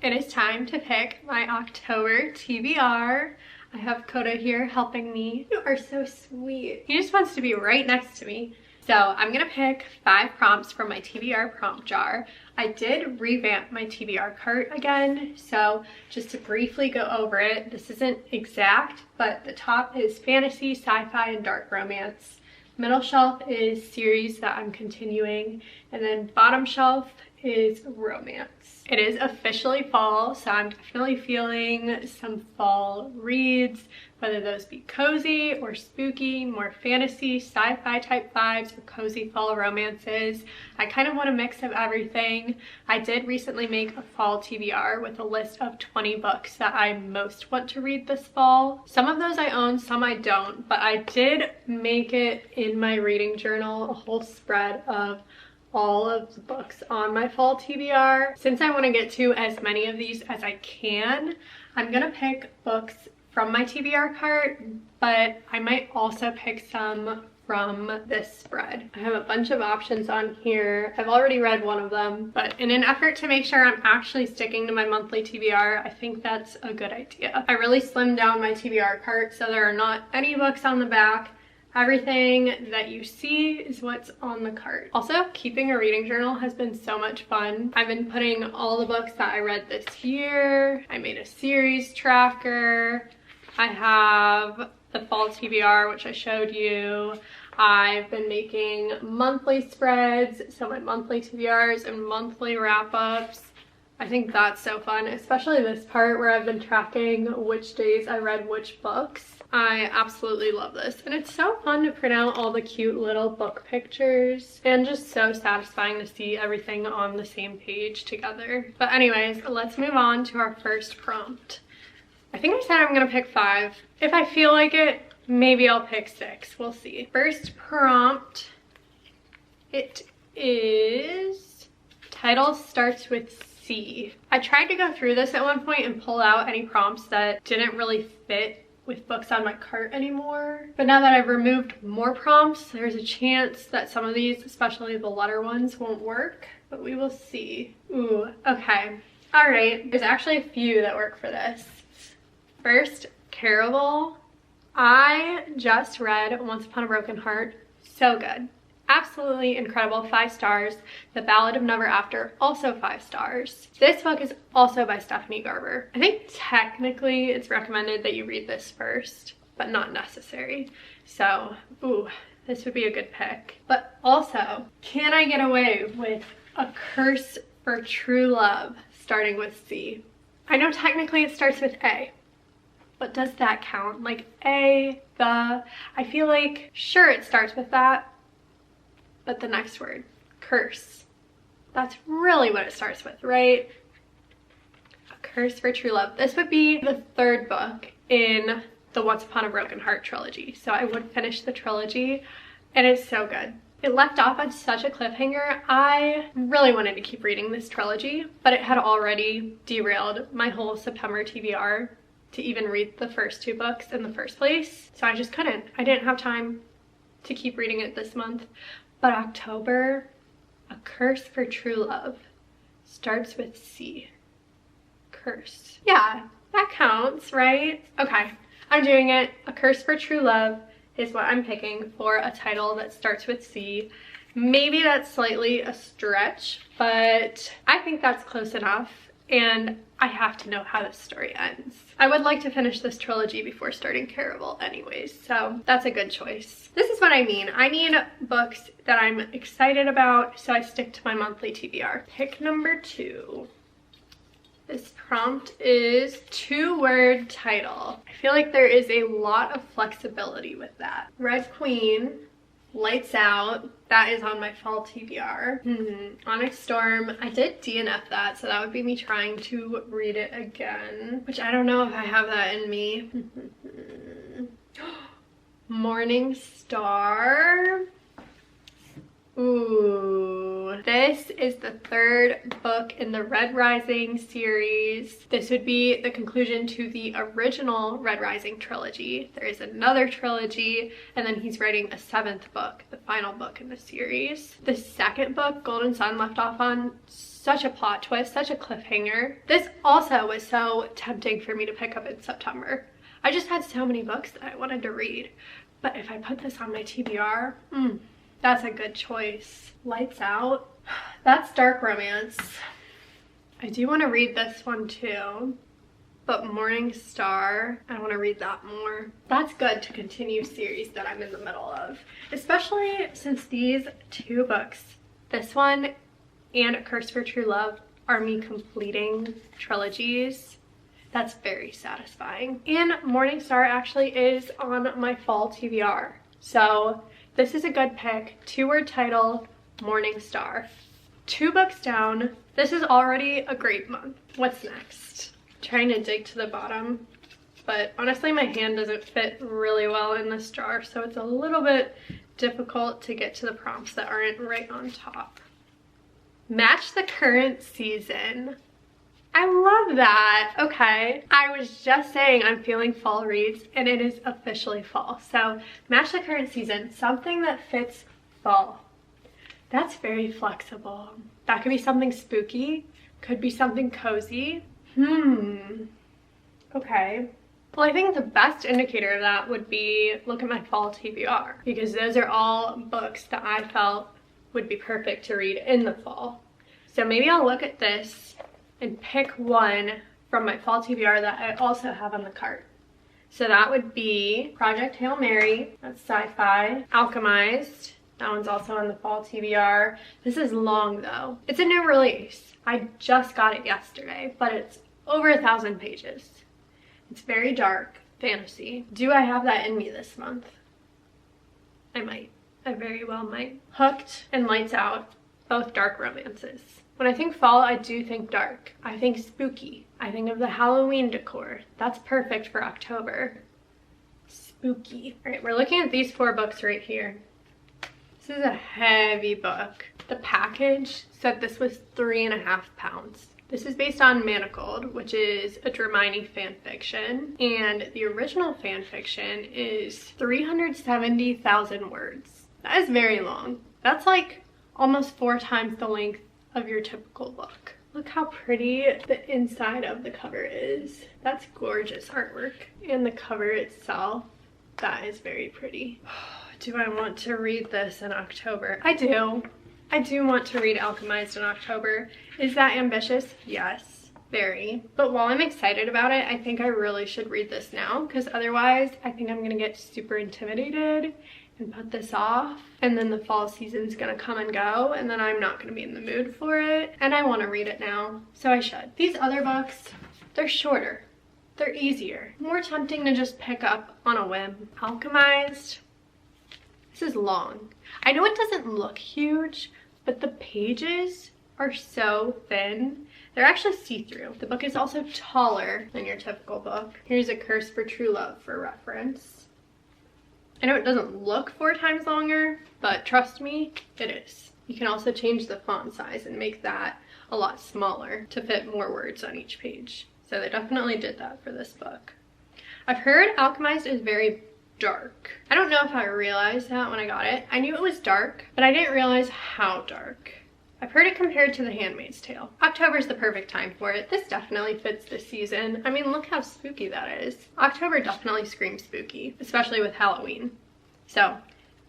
It is time to pick my October TBR. I have Coda here helping me. You are so sweet. He just wants to be right next to me. So I'm gonna pick 5 prompts from my TBR prompt jar. I did revamp my TBR cart again, so just to briefly go over it, this isn't exact, but the top is fantasy, sci-fi, and dark romance. Middle shelf is series that I'm continuing, and then bottom shelf is romance. It is officially fall, so I'm definitely feeling some fall reads, whether those be cozy or spooky, more fantasy, sci-fi type vibes, or cozy fall romances. I kind of want a mix of everything. I did recently make a fall TBR with a list of 20 books that I most want to read this fall. Some of those I own, some I don't, but I did make it in my reading journal a whole spread of all of the books on my fall TBR. Since I want to get to as many of these as I can, I'm gonna pick books from my TBR cart, but I might also pick some from this spread. I have a bunch of options on here. I've already read one of them, but in an effort to make sure I'm actually sticking to my monthly TBR, I think that's a good idea. I really slimmed down my TBR cart so there are not any books on the back. Everything that you see is what's on the cart. Also, keeping a reading journal has been so much fun. I've been putting all the books that I read this year. I made a series tracker. I have the fall TBR, which I showed you. I've been making monthly spreads, so my monthly TBRs and monthly wrap-ups. I think that's so fun, especially this part where I've been tracking which days I read which books. I absolutely love this, and it's so fun to print out all the cute little book pictures and just so satisfying to see everything on the same page together. But anyways, let's move on to our first prompt. I think I said I'm gonna pick 5. If I feel like it, maybe I'll pick 6. We'll see. First prompt, it is, title starts with C. I tried to go through this at one point and pull out any prompts that didn't really fit with books on my cart anymore. But now that I've removed more prompts, there's a chance that some of these, especially the letter ones, won't work, but we will see. Ooh, okay. All right, there's actually a few that work for this. First, Caraval. I just read Once Upon a Broken Heart. So good. Absolutely incredible, 5 stars. The Ballad of Never After, also 5 stars. This book is also by Stephanie Garber. I think technically it's recommended that you read this first, but not necessary. So, ooh, this would be a good pick. But also, can I get away with A Curse for True Love, starting with C? I know technically it starts with A, but does that count? Like A, the, I feel like, sure it starts with that, but the next word, curse, that's really what it starts with, right? A Curse for True Love. This would be the 3rd book in the Once Upon a Broken Heart trilogy, so I would finish the trilogy, and it's so good. It left off on such a cliffhanger. I really wanted to keep reading this trilogy, but it had already derailed my whole September TBR to even read the first 2 books in the first place, so I just couldn't. I didn't have time to keep reading it this month. But October, A Curse for True Love, starts with C. Curse. Yeah, that counts, right? Okay, I'm doing it. A Curse for True Love is what I'm picking for a title that starts with C. Maybe that's slightly a stretch, but I think that's close enough, and I have to know how this story ends. I would like to finish this trilogy before starting Caraval anyways, so that's a good choice. This is what I mean. I need books that I'm excited about, so I stick to my monthly TBR. Pick number 2. This prompt is 2-word title. I feel like there is a lot of flexibility with that. Red Queen, Lights Out, that is on my fall TBR. Onyx Storm, I did DNF that, so that would be me trying to read it again, which I don't know if I have that in me. Morning Star. Ooh, this is the 3rd book in the Red Rising series. This would be the conclusion to the original Red Rising trilogy. There is another trilogy, and then he's writing a 7th book, the final book in the series. The 2nd book, Golden Sun, left off on such a plot twist, such a cliffhanger. This also was so tempting for me to pick up in September. I just had so many books that I wanted to read. But if I put this on my TBR, that's a good choice. Lights Out. That's dark romance. I do want to read this one too. But Morning Star, I want to read that more. That's good to continue series that I'm in the middle of. Especially since these two books, this one and A Curse for True Love, are me completing trilogies. That's very satisfying. And Morning Star actually is on my fall TBR. So this is a good pick. 2-word title, Morning Star. 2 books down. This is already a great month. What's next? Trying to dig to the bottom, but honestly my hand doesn't fit really well in this jar, so it's a little bit difficult to get to the prompts that aren't right on top. Match the current season. I love that. Okay, I was just saying I'm feeling fall reads and it is officially fall. So match the current season, something that fits fall. That's very flexible. That could be something spooky, could be something cozy. Okay. Well, I think the best indicator of that would be look at my fall TBR, because those are all books that I felt would be perfect to read in the fall. So maybe I'll look at this and pick one from my fall TBR that I also have on the cart. So that would be Project Hail Mary, that's sci-fi. Alchemized, that one's also on the fall TBR. This is long though. It's a new release. I just got it yesterday, but it's over 1,000 pages. It's very dark fantasy. Do I have that in me this month? I might. I very well might. Hooked and Lights Out, both dark romances. When I think fall, I do think dark. I think spooky. I think of the Halloween decor. That's perfect for October. Spooky. All right, we're looking at these 4 books right here. This is a heavy book. The package said this was 3.5 pounds. This is based on Manacled, which is a Hermione fan fiction, and the original fan fiction is 370,000 words. That is very long. That's like almost 4 times the length of your typical book. Look how pretty the inside of the cover is. That's gorgeous artwork. And the cover itself, that is very pretty. Do I want to read this in October? I do. I do want to read Alchemized in October. Is that ambitious? Yes, very. But while I'm excited about it, I think I really should read this now, because otherwise I think I'm gonna get super intimidated and put this off, and then the fall season's gonna come and go, and then I'm not gonna be in the mood for it, and I wanna read it now, so I should. These other books, they're shorter, they're easier, more tempting to just pick up on a whim. Alchemized, this is long. I know it doesn't look huge, but the pages are so thin. They're actually see-through. The book is also taller than your typical book. Here's A Curse for True Love for reference. I know it doesn't look 4 times longer, but trust me, it is. You can also change the font size and make that a lot smaller to fit more words on each page. So they definitely did that for this book. I've heard Alchemized is very dark. I don't know if I realized that when I got it. I knew it was dark, but I didn't realize how dark. I've heard it compared to The Handmaid's Tale. October's the perfect time for it. This definitely fits this season. I mean, look how spooky that is. October definitely screams spooky, especially with Halloween. So,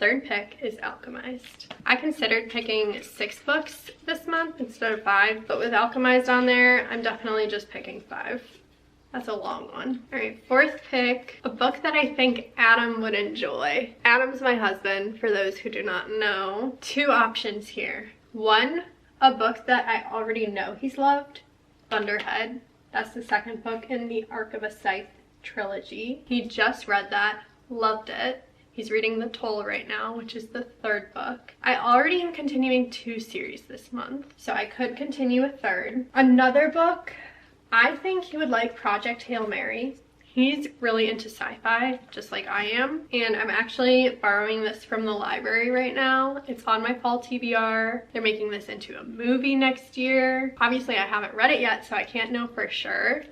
3rd pick is Alchemized. I considered picking 6 books this month instead of 5, but with Alchemized on there, I'm definitely just picking 5. That's a long one. All right, 4th pick, a book that I think Adam would enjoy. Adam's my husband, for those who do not know. 2 options here. 1, a book that I already know he's loved, Thunderhead. That's the 2nd book in the Arc of a Scythe trilogy. He just read that, loved it. He's reading The Toll right now, which is the 3rd book. I already am continuing 2 series this month, so I could continue a 3rd. Another book, I think he would like Project Hail Mary. He's really into sci-fi, just like I am, and I'm actually borrowing this from the library right now. It's on my fall TBR. They're making this into a movie next year. Obviously, I haven't read it yet, so I can't know for sure,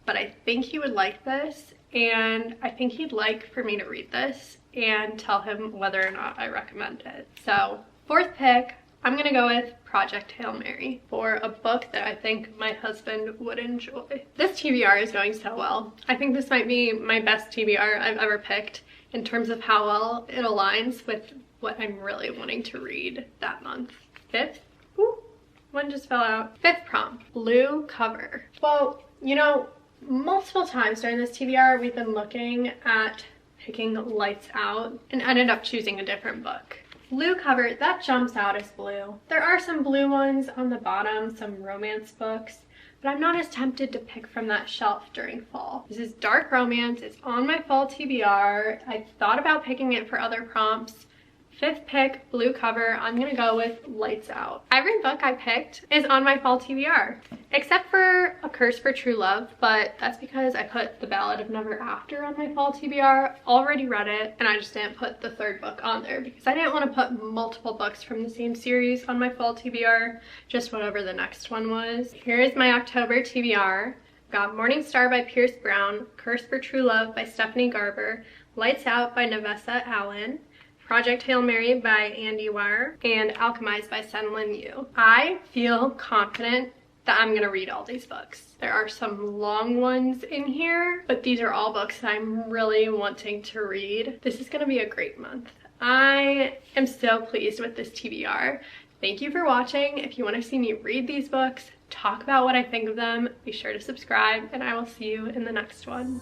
but I think he would like this, and I think he'd like for me to read this and tell him whether or not I recommend it. So, 4th pick, I'm gonna go with Project Hail Mary for a book that I think my husband would enjoy. This TBR is going so well. I think this might be my best TBR I've ever picked in terms of how well it aligns with what I'm really wanting to read that month. Fifth, ooh, one just fell out. Fifth prompt, blue cover. Well, you know, multiple times during this TBR, we've been looking at picking Lights Out and ended up choosing a different book. Blue cover, that jumps out as blue. There are some blue ones on the bottom, some romance books, but I'm not as tempted to pick from that shelf during fall. This is dark romance. It's on my fall TBR. I thought about picking it for other prompts. Fifth pick, blue cover, I'm gonna go with Lights Out. Every book I picked is on my fall TBR, except for A Curse for True Love, but that's because I put The Ballad of Never After on my fall TBR, already read it, and I just didn't put the third book on there because I didn't want to put multiple books from the same series on my fall TBR, just whatever the next one was. Here's my October TBR. Got Morning Star by Pierce Brown, Curse for True Love by Stephanie Garber, Lights Out by Nevessa Allen, Project Hail Mary by Andy Weir, and Alchemized by Sen-Lin Yu. I feel confident that I'm gonna read all these books. There are some long ones in here, but these are all books that I'm really wanting to read. This is gonna be a great month. I am so pleased with this TBR. Thank you for watching. If you want to see me read these books, talk about what I think of them, be sure to subscribe, and I will see you in the next one.